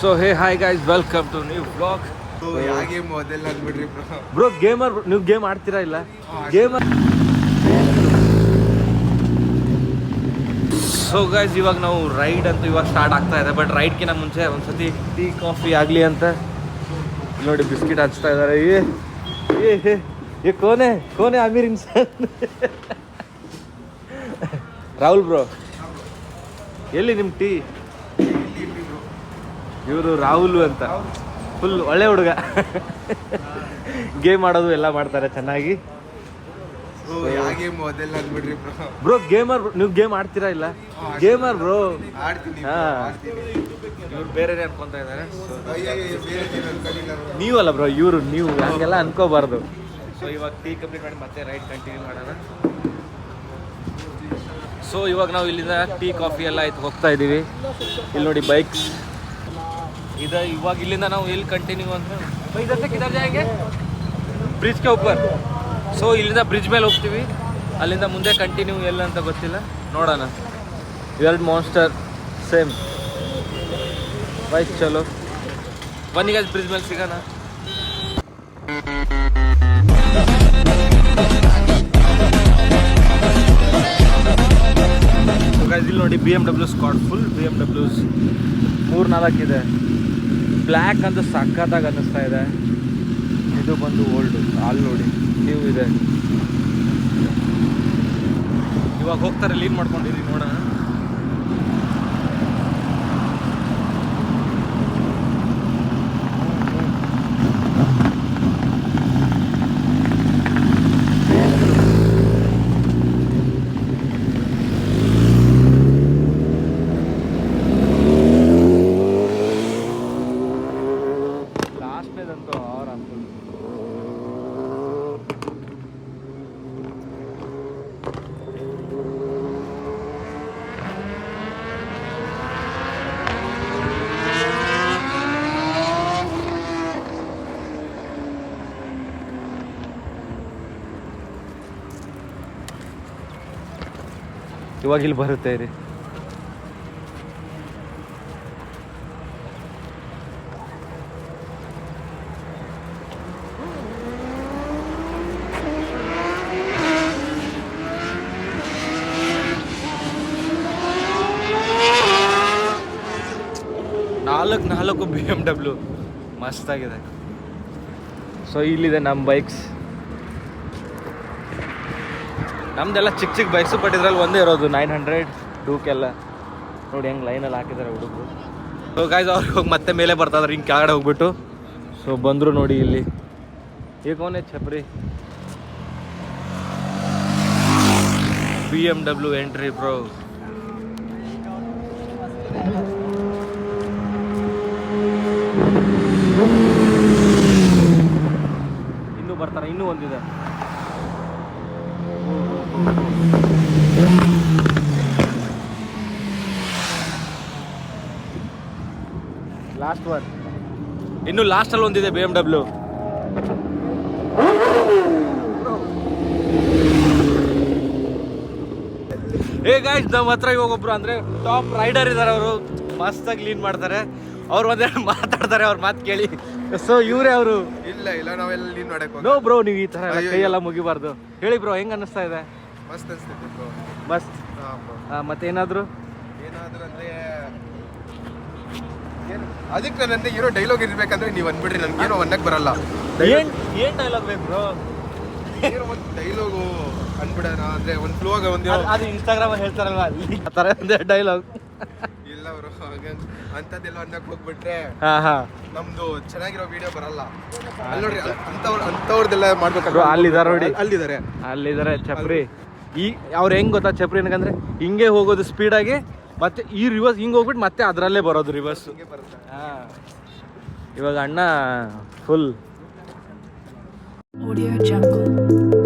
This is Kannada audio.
So hey hi guys, welcome to new vlog. Bro gamer, ನೀವು ಗೇಮ್ ಆಡ್ತೀರಾ ಇಲ್ಲ? ಗೇಮರ್. ಸೊ ಗೈಸ್, ಇವಾಗ ನಾವು ರೈಡ್ ಅಂತೂ ಇವಾಗ ಸ್ಟಾರ್ಟ್ ಆಗ್ತಾ ಇದೆ. ಬಟ್ ರೈಡ್ಗಿಂತ ಮುಂಚೆ ಒಂದ್ಸತಿ ಟೀ ಕಾಫಿ ಆಗಲಿ ಅಂತ ನೋಡಿ ಬಿಸ್ಕಿಟ್ ಹಚ್ತಾ ಇದ್ದಾರೆ. ಕೋನೆ ಕೋನೆ ಅಮೀರ್ ಇನ್ಸಾನ್. ರಾಹುಲ್ ಬ್ರೋ, ಎಲ್ಲಿ ನಿಮ್ಮ ಟೀ? ಇವರು ರಾಹುಲ್ ಅಂತ, ಫುಲ್ ಒಳ್ಳೆ ಹುಡುಗ. ಗೇಮ್ ಆಡೋದು ಎಲ್ಲ ಮಾಡ್ತಾರೆ ಚೆನ್ನಾಗಿ. ಬ್ರೋ ಗೇಮರ್, ನೀವು ಗೇಮ್ ಆಡ್ತೀರಾ ಇಲ್ಲ? Gamer bro. ಇವ್ರು ಬೇರೆ ಅನ್ಕೊಂತ ಇದ್ದಾರೆ. ನೀವಲ್ಲ ಬ್ರೋ, ಇವರು ನೀವು ಹಂಗೆಲ್ಲ ಅನ್ಕೋಬಾರ್ದು. ಸೊ ಇವಾಗ ಟೀ ಕಂಪ್ಲೀಟ್ ಮಾಡಿ ಮತ್ತೆ ರೈಡ್ ಕಂಟಿನ್ಯೂ ಮಾಡೋಣ. ಸೊ ಇವಾಗ ನಾವು ಇಲ್ಲಿಂದ ಟೀ ಕಾಫಿ ಎಲ್ಲ ಆಯ್ತು ಹೋಗ್ತಾ ಇದ್ದೀವಿ. ಇಲ್ಲಿ ನೋಡಿ ಬೈಕ್ಸ್ ಇದೆ. ಇವಾಗ ಇಲ್ಲಿಂದ ನಾವು ಎಲ್ಲಿ ಕಂಟಿನ್ಯೂ ಅಂದರೆ ಬ್ರಿಡ್ಜ್ ಕೆ ऊपर. ಸೊ ಇಲ್ಲಿಂದ ಬ್ರಿಡ್ಜ್ ಮೇಲೆ ಹೋಗ್ತೀವಿ. ಅಲ್ಲಿಂದ ಮುಂದೆ ಕಂಟಿನ್ಯೂ ಎಲ್ಲ ಅಂತ ಗೊತ್ತಿಲ್ಲ, ನೋಡೋಣ. ಎರಡು ಮಾನ್ಸ್ಟರ್ ಸೇಮ್ ಬೈಕ್. ಚಲೋ ಬನ್ನಿ ಗೈಸ್, ಬ್ರಿಡ್ಜ್ ಮೇಲೆ ಸಿಗೋಣ. ಇಲ್ಲಿ ನೋಡಿ BMW ಸ್ಕಾಟ್, ಫುಲ್ BMWs 3-4 ಇದೆ. ಬ್ಲ್ಯಾಕ್ ಅಂತ ಸಖತ್ತಾಗಿ ಅನ್ನಿಸ್ತಾ ಇದೆ. ಇದು ಬಂದು ಓಲ್ಡು, ಅಲ್ಲಿ ನೋಡಿ ನ್ಯೂ ಇದೆ. ಇವಾಗ ಹೋಗ್ತಾರೆ, ಲೀನ್ ಮಾಡ್ಕೊಂಡಿರಿ, ನೋಡೋಣ. ಇವಾಗ ಇಲ್ಲಿ ಬರುತ್ತೆ ರೀ. ನಾಲ್ಕು BMW ಮಸ್ತಾಗಿದೆ. ಸೊ ಇಲ್ಲಿದೆ ನಮ್ಮ ಬೈಕ್ಸ್. ನಮ್ದೆಲ್ಲ ಚಿಕ್ಕ ಚಿಕ್ಕ ಬೈಕ್ಸು, ಬಟ್ ಇದ್ರಲ್ಲಿ ಒಂದೇ ಇರೋದು 900 ಡೂಕೆಲ್ಲ. ನೋಡಿ ಹೆಂಗೆ ಲೈನಲ್ಲಿ ಹಾಕಿದ್ದಾರೆ ಹುಡುಗರು. ಸೊ ಗಾಯ್ಸ್, ಅವ್ರಿಗೆ ಹೋಗಿ ಮತ್ತೆ ಮೇಲೆ ಬರ್ತಾಯಿದ್ರು ಹಿಂಗೆ ಕೆಳಗಡೆ ಹೋಗ್ಬಿಟ್ಟು. ಸೊ ಬಂದರು ನೋಡಿ ಇಲ್ಲಿ. ಈಗ ಅವನೇ ಛಪ್ರಿ BMW ಎಂಟ್ರಿ ಬ್ರೋ. ಇನ್ನೂ ಬರ್ತಾರೆ, ಇನ್ನೂ ಒಂದಿದೆ. ಲಾಸ್ಟ್ ಒನ್, ಇನ್ನು ಲಾಸ್ಟ್ ಅಲ್ಲಿ ಒಂದಿದೆ BMW. ಹೇ ಗಾಯ್ಸ್, ನಮ್ಮ ಹತ್ರ ಇವಾಗ ಒಬ್ರು ಅಂದ್ರೆ ಟಾಪ್ ರೈಡರ್ ಇದ್ದಾರೆ. ಅವರು ಮಸ್ತಾಗಿ ಲೀನ್ ಮಾಡ್ತಾರೆ. ಅವ್ರು ಒಂದೆರಡು ಮಾತಾಡ್ತಾರೆ, ಅವ್ರ ಮಾತು ಕೇಳಿ. ಸೊ ಇವರೇ ಅವರು. ಇಲ್ಲ ನಾವೆಲ್ಲ ಲೀನ್ ಮಾಡಕ್ಕೆ ನೋ ಬ್ರೋ, ನೀವು ಈ ತರ ಕೈಯೆಲ್ಲ ಮುಗಿಬಾರ್ದು. ಹೇಳಿ ಬ್ರೋ, ಹೆಂಗ್ ಅನ್ನಿಸ್ತಾ ಇದೆ? ಮಸ್ತ್ ಅನ್ಸ್ತೈತೆ ಬ್ರೋ, ಮಸ್ತ್. ಮತ್ತೆ ಏನಾದ್ರು ಅಂದ್ರೆ ಅದಕ್ಕೆ ನನ್ನಲ್ಲಿ ಏನೋ ಡೈಲಾಗ್ ಇರ್ಬೇಕಂದ್ರೆ ನೀವು ಅಂದ್ಬಿಡ್ರಿ, ನನ್ಗೇನೋ ಅನ್ನಕ್ಕೆ ಬರಲ್ಲ. ಏನ್ ಡೈಲಾಗ್ ಬೇಕು ಬ್ರೋ? ಏನೋ ಒಂದು ಡೈಲಾಗು ಅಂದ್ಬಿಡೋಣ ಅಂದ್ರೆ ಒಂದು ಫ್ಲೋ ಆಗ ಒಂದು ಅದು ಇನ್ಸ್ಟಾಗ್ರಾಮ್ ಹೇಳ್ತಾರಲ್ವಾ, ಆ ಥರ ಒಂದೇ ಡೈಲಾಗ್. ಇಲ್ಲ ಬ್ರೋ, ಅಂಥದ್ದೆಲ್ಲ ಅನ್ನಕ್ಕೆ ಹೋಗ್ಬಿಟ್ರೆ ನಮ್ದು ಚೆನ್ನಾಗಿರೋ ವಿಡಿಯೋ ಬರಲ್ಲ. ಅಲ್ಲಿ ನೋಡ್ರಿ, ಅಂಥವ್ರದ್ದೆಲ್ಲ ಮಾಡ್ಬೇಕು. ಅಲ್ಲಿದ್ದಾರೆ ನೋಡಿ, ಅಲ್ಲಿದ್ದಾರೆ ಚಪ್ರಿ. ಈ ಅವ್ರು ಹೆಂಗ್ ಗೊತ್ತಾ ಚಪ್ರಿ ಏನಕಂದ್ರೆ, ಹಿಂಗೆ ಹೋಗೋದು ಸ್ಪೀಡಾಗಿ, ಮತ್ತೆ ಈ ರಿವರ್ಸ್ ಹಿಂಗೆ ಹೋಗ್ಬಿಟ್ಟು ಮತ್ತೆ ಅದರಲ್ಲೇ ಬರೋದು ರಿವರ್ಸ್. ಇವಾಗ ಅಣ್ಣ ಫುಲ್ Audio Jungle.